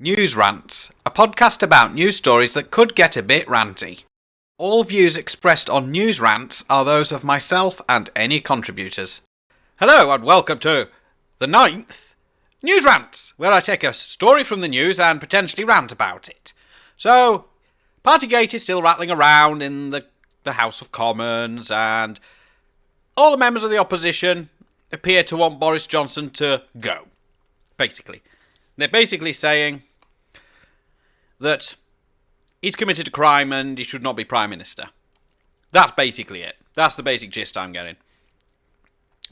News Rants, a podcast about news stories that could get a bit ranty. All views expressed on News Rants are those of myself and any contributors. Hello and welcome to the 9th News Rants, where I take a story from the news and potentially rant about it. So, Partygate is still rattling around in the House of Commons, and all the members of the opposition appear to want Boris Johnson to go, basically. They're basically saying that he's committed a crime and he should not be Prime Minister. That's basically it. That's the basic gist I'm getting.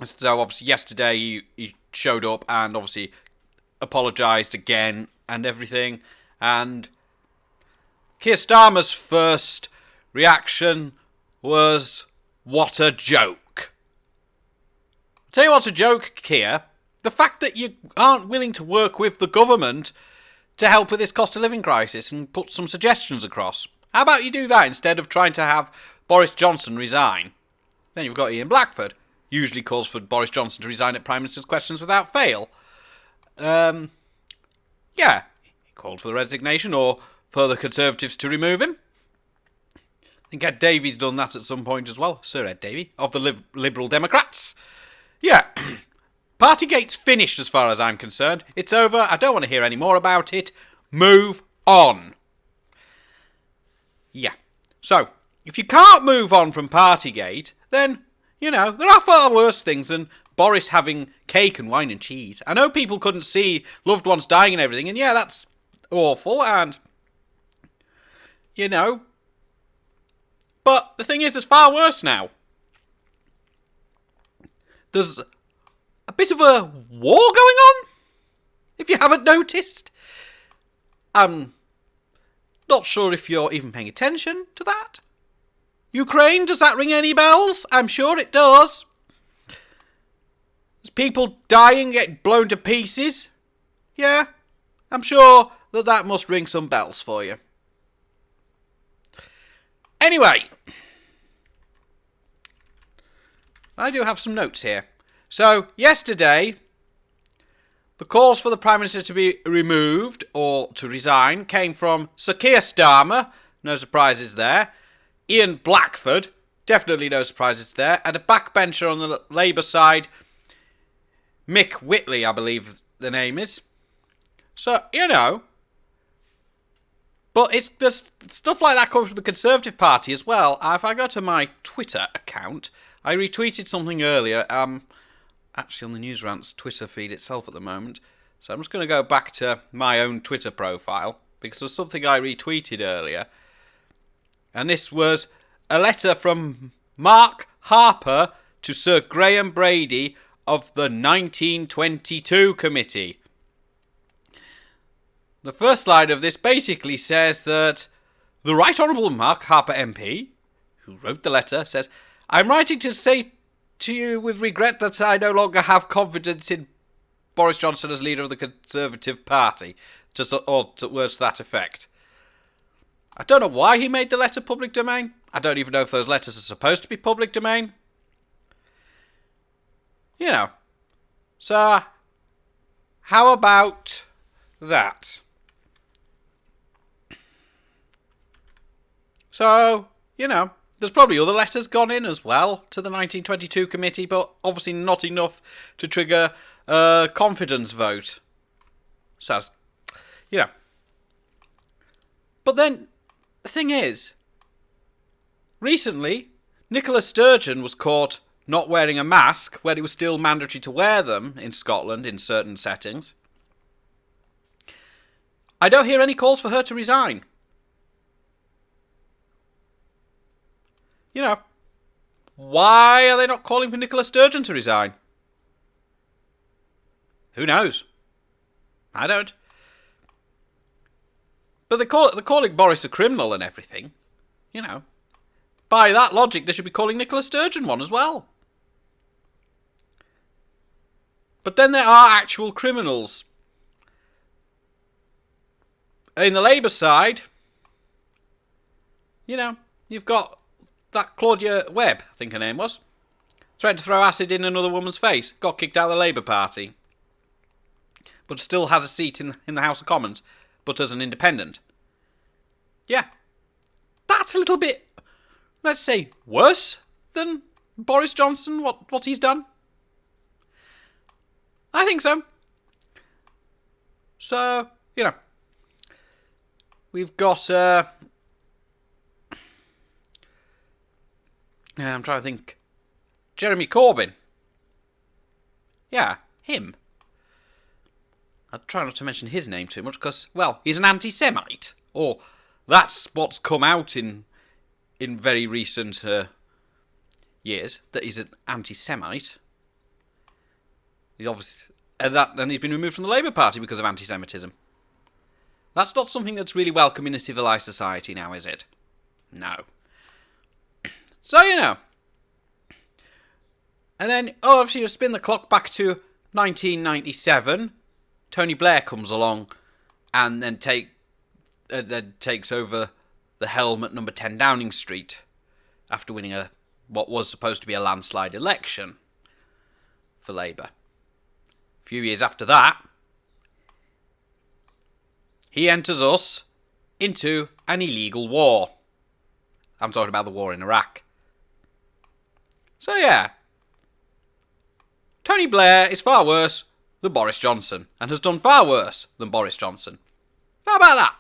So obviously yesterday he showed up and obviously apologised again and everything. And Keir Starmer's first reaction was, what a joke. I'll tell you what's a joke, Keir. The fact that you aren't willing to work with the government to help with this cost of living crisis and put some suggestions across. How about you do that instead of trying to have Boris Johnson resign? Then you've got Ian Blackford. Usually calls for Boris Johnson to resign at Prime Minister's questions without fail. Yeah, he called for the resignation or for the Conservatives to remove him. I think Ed Davies done that at some point as well. Sir Ed Davey of the Liberal Democrats. Yeah. Partygate's finished as far as I'm concerned. It's over. I don't want to hear any more about it. Move on. Yeah. So, if you can't move on from Partygate, then, you know, there are far worse things than Boris having cake and wine and cheese. I know people couldn't see loved ones dying and everything, and yeah, that's awful, and, you know, but the thing is, it's far worse now. There's a bit of a war going on, if you haven't noticed. I'm not sure if you're even paying attention to that. Ukraine, does that ring any bells? I'm sure it does. There's people dying, getting blown to pieces. Yeah, I'm sure that must ring some bells for you. Anyway, I do have some notes here. So, yesterday, the calls for the Prime Minister to be removed or to resign came from Sir Keir Starmer, no surprises there, Ian Blackford, definitely no surprises there, and a backbencher on the Labour side, Mick Whitley, I believe the name is. So, you know, but there's stuff like that coming from the Conservative Party as well. If I go to my Twitter account, I retweeted something earlier, actually on the News Rants Twitter feed itself at the moment. So I'm just going to go back to my own Twitter profile, because there's something I retweeted earlier. And this was a letter from Mark Harper to Sir Graham Brady of the 1922 Committee. The first line of this basically says that the Right Honourable Mark Harper MP, who wrote the letter, says, I'm writing to say to you with regret that I no longer have confidence in Boris Johnson as leader of the Conservative Party, or words to that effect. I don't know why he made the letter public domain. I don't even know if those letters are supposed to be public domain. You know. So, how about that? So, you know, there's probably other letters gone in as well to the 1922 committee, but obviously not enough to trigger a confidence vote. So, you know. But then, the thing is, recently, Nicola Sturgeon was caught not wearing a mask when it was still mandatory to wear them in Scotland in certain settings. I don't hear any calls for her to resign. You know, why are they not calling for Nicola Sturgeon to resign? Who knows? I don't. But they're calling Boris a criminal and everything. You know, by that logic, they should be calling Nicola Sturgeon one as well. But then there are actual criminals. In the Labour side, you know, you've got that Claudia Webb, I think her name was, threatened to throw acid in another woman's face, got kicked out of the Labour Party, but still has a seat in the House of Commons. but as an independent. Yeah. That's a little bit, let's say, worse than Boris Johnson, what he's done. I think so. So, we've got, I'm trying to think, Jeremy Corbyn. Yeah, him. I'll try not to mention his name too much because, well, he's an anti-Semite. Or that's what's come out in very recent years, that he's an anti-Semite. He obviously, and he's been removed from the Labour Party because of anti-Semitism. That's not something that's really welcome in a civilised society now, is it? No. So, And then, obviously, you spin the clock back to 1997. Tony Blair comes along and then takes over the helm at number 10 Downing Street after winning what was supposed to be a landslide election for Labour. A few years after that, he enters us into an illegal war. I'm talking about the war in Iraq. So yeah, Tony Blair is far worse than Boris Johnson and has done far worse than Boris Johnson. How about that?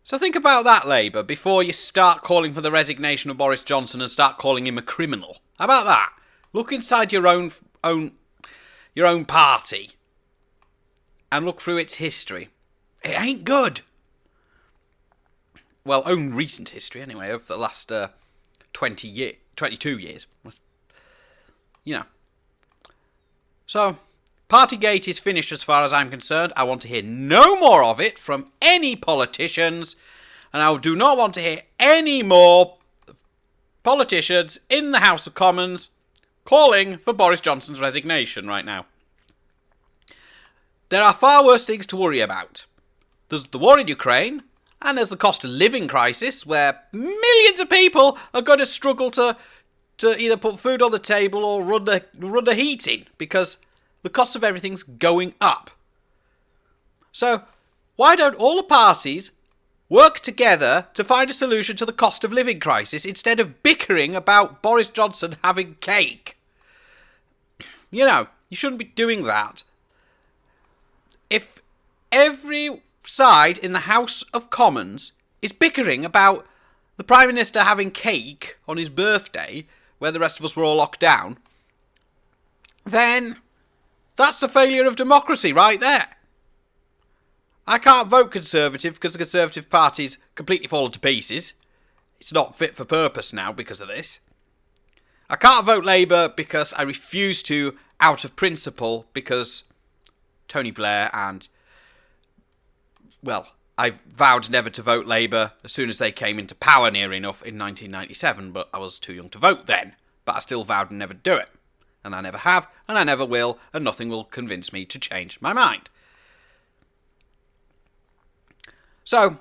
So think about that, Labour, before you start calling for the resignation of Boris Johnson and start calling him a criminal. How about that? Look inside your own party and look through its history. It ain't good. Well, own recent history, anyway, of the last 22 years. So, Partygate is finished as far as I'm concerned. I want to hear no more of it from any politicians, and I do not want to hear any more politicians in the House of Commons calling for Boris Johnson's resignation right now. There are far worse things to worry about. There's the war in Ukraine, and there's the cost of living crisis, where millions of people are going to struggle to either put food on the table or run the heating, because the cost of everything's going up. So, why don't all the parties work together to find a solution to the cost of living crisis instead of bickering about Boris Johnson having cake? You shouldn't be doing that. If every side in the House of Commons is bickering about the Prime Minister having cake on his birthday, where the rest of us were all locked down, then that's a failure of democracy right there. I can't vote Conservative because the Conservative Party's completely fallen to pieces. It's not fit for purpose now because of this. I can't vote Labour because I refuse to out of principle because Tony Blair and, well, I vowed never to vote Labour as soon as they came into power near enough in 1997, but I was too young to vote then. But I still vowed never to do it. And I never have, and I never will, and nothing will convince me to change my mind. So,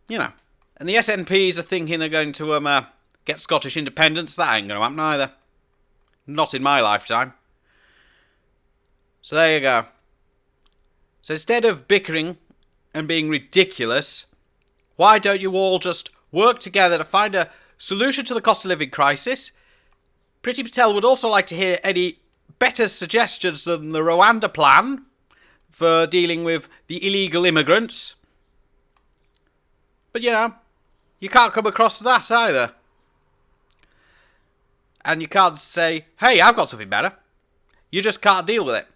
and the SNPs are thinking they're going to get Scottish independence. That ain't going to happen either. Not in my lifetime. So there you go. So instead of bickering and being ridiculous, why don't you all just work together to find a solution to the cost of living crisis? Priti Patel would also like to hear any better suggestions than the Rwanda plan for dealing with the illegal immigrants. But, you can't come across that either. And you can't say, hey, I've got something better. You just can't deal with it.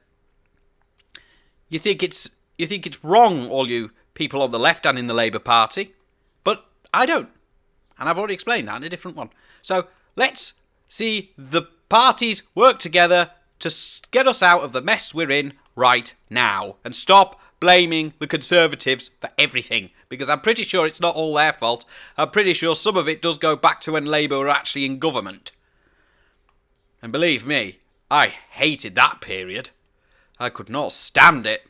You think it's wrong, all you people on the left and in the Labour Party. But I don't. And I've already explained that in a different one. So, let's see the parties work together to get us out of the mess we're in right now. And stop blaming the Conservatives for everything. Because I'm pretty sure it's not all their fault. I'm pretty sure some of it does go back to when Labour were actually in government. And believe me, I hated that period. I could not stand it.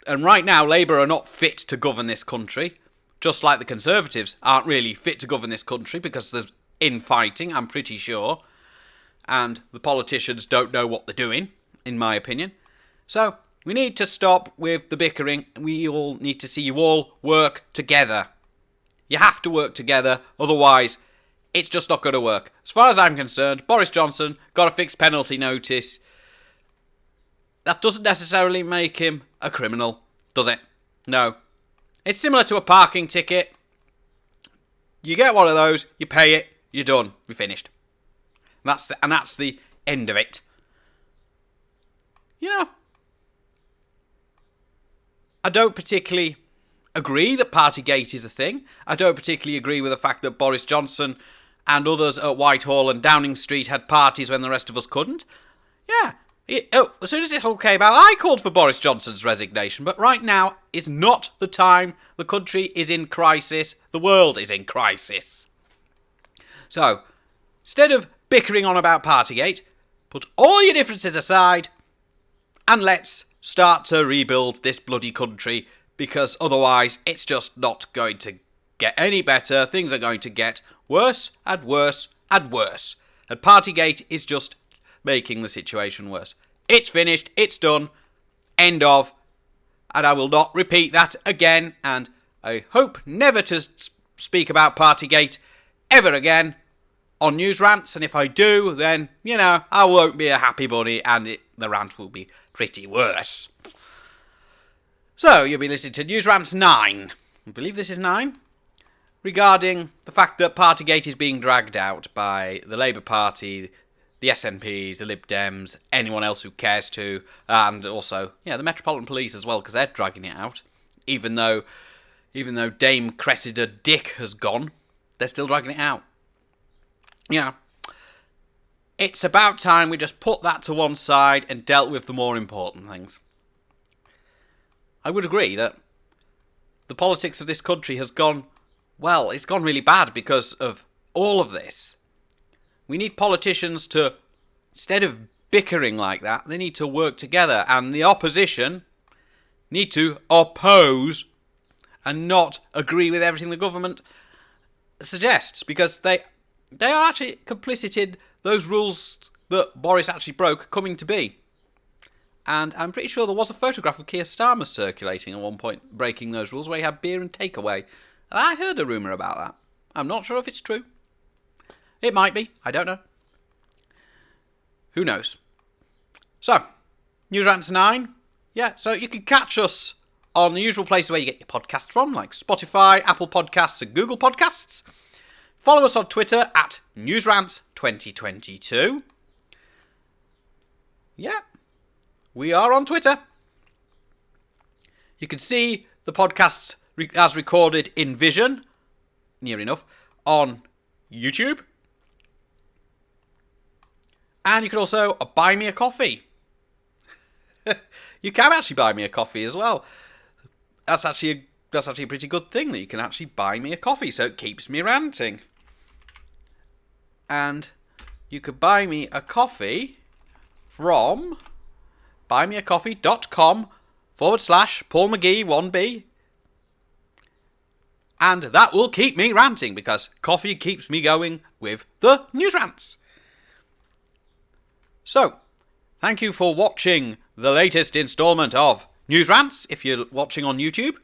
And right now, Labour are not fit to govern this country. Just like the Conservatives aren't really fit to govern this country because there's infighting, I'm pretty sure. and the politicians don't know what they're doing, in my opinion. So, we need to stop with the bickering. We all need to see you all work together. You have to work together, otherwise it's just not going to work. As far as I'm concerned, Boris Johnson got a fixed penalty notice. That doesn't necessarily make him a criminal, does it? No. It's similar to a parking ticket. You get one of those, you pay it, you're done, you're finished. And that's the end of it. You know, I don't particularly agree that Partygate is a thing. I don't particularly agree with the fact that Boris Johnson and others at Whitehall and Downing Street had parties when the rest of us couldn't. Yeah. As soon as it all came out, I called for Boris Johnson's resignation. But right now is not the time. The country is in crisis. The world is in crisis. So, instead of bickering on about Partygate, put all your differences aside and let's start to rebuild this bloody country, because otherwise it's just not going to get any better. Things are going to get worse and worse and worse. And Partygate is just making the situation worse. It's finished, it's done, end of, and I will not repeat that again, and I hope never to speak about Partygate ever again on News Rants, and if I do, then, you know, I won't be a happy bunny, and the rant will be pretty worse. So, you'll be listening to News Rants 9, I believe this is 9, regarding the fact that Partygate is being dragged out by the Labour Party, the SNPs, the Lib Dems, anyone else who cares to, and also, the Metropolitan Police as well, because they're dragging it out. Even though Dame Cressida Dick has gone, they're still dragging it out. It's about time we just put that to one side and dealt with the more important things. I would agree that the politics of this country has gone, well, it's gone really bad because of all of this. We need politicians to, instead of bickering like that, they need to work together, and the opposition need to oppose and not agree with everything the government suggests, because they are actually complicit in those rules that Boris actually broke coming to be. And I'm pretty sure there was a photograph of Keir Starmer circulating at one point, breaking those rules, where he had beer and takeaway. I heard a rumour about that. I'm not sure if it's true. It might be. I don't know. Who knows? So, News Rants 9. Yeah, so you can catch us on the usual places where you get your podcasts from, like Spotify, Apple Podcasts, and Google Podcasts. Follow us on Twitter at NewsRants2022. Yeah, we are on Twitter. You can see the podcasts as recorded in vision, near enough, on YouTube. And you can also buy me a coffee. You can actually buy me a coffee as well. That's actually a pretty good thing, that you can actually buy me a coffee, so it keeps me ranting. And you could buy me a coffee from buymeacoffee.com/Paul McGee 1B. And that will keep me ranting, because coffee keeps me going with the News Rants. So, thank you for watching the latest instalment of News Rants, if you're watching on YouTube,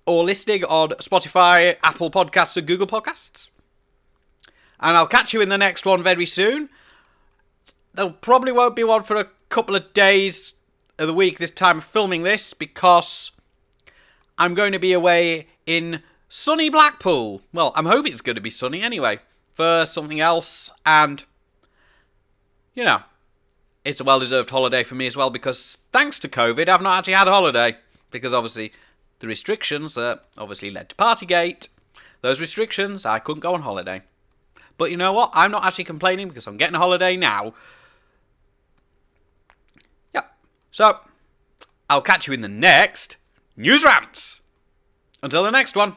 or listening on Spotify, Apple Podcasts, and Google Podcasts. And I'll catch you in the next one very soon. There probably won't be one for a couple of days of the week this time of filming this, because I'm going to be away in sunny Blackpool. Well, I'm hoping it's going to be sunny anyway, for something else, and, it's a well-deserved holiday for me as well, because thanks to COVID, I've not actually had a holiday, because obviously the restrictions that obviously led to Partygate, those restrictions, I couldn't go on holiday. But you know what? I'm not actually complaining, because I'm getting a holiday now. Yep. So, I'll catch you in the next News Rants. Until the next one.